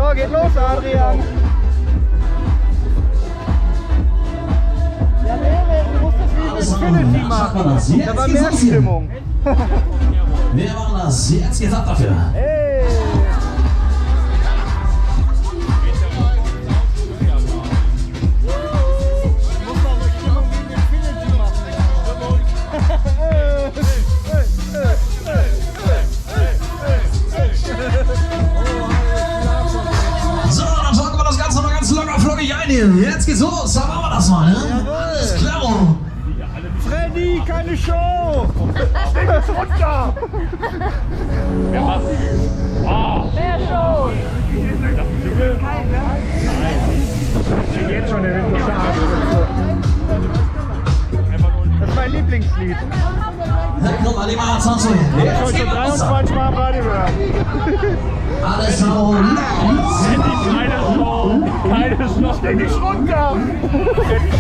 So, geht los, Adrian. Ja, du musst das wie mit Infinity machen. Da war mehr Stimmung. Wir machen das. Jetzt geht's ab dafür. Hey. So, dann schalten wir das Ganze mal ganz locker flockig ein hier. Jetzt geht's los. Dann machen wir das mal, ne? Alles klar. Freddy, keine Show! Steck es runter! Wer macht? Oh. Mehr Show! Jetzt schon der Wind so. Das ist mein Lieblingslied. Guck mal, die machen es so. Ich habe schon 23 Mal Party gehört. Alles so. Keine Show. Steck dich runter!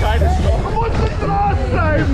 Keine Show. Du musst nicht draußen bleiben!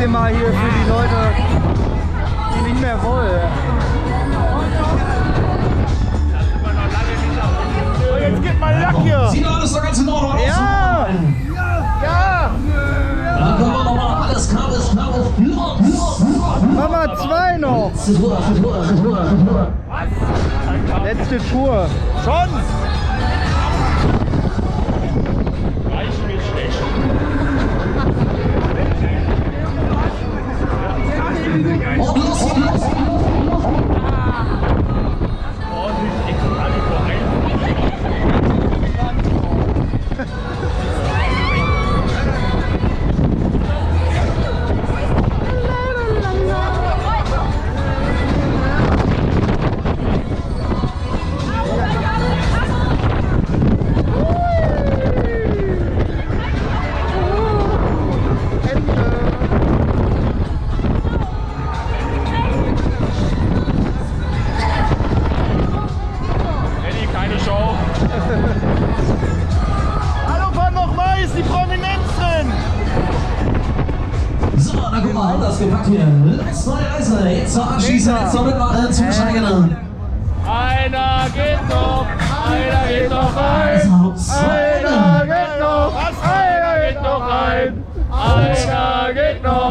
Mal hier für die Leute, die nicht mehr wollen. So, jetzt geht mal Lack hier. Sieht alles da ganz in Ordnung aus. Ja! Ja! Dann können wir nochmal alles klar. Mama 2 noch. Letzte Tour. Schon! Gepackt hier. Let's neue Reise. Jetzt noch abschließen, jetzt noch mitmachen, zusteigen. Einer geht noch rein. Einer geht noch, Einer geht noch rein. Einer geht noch.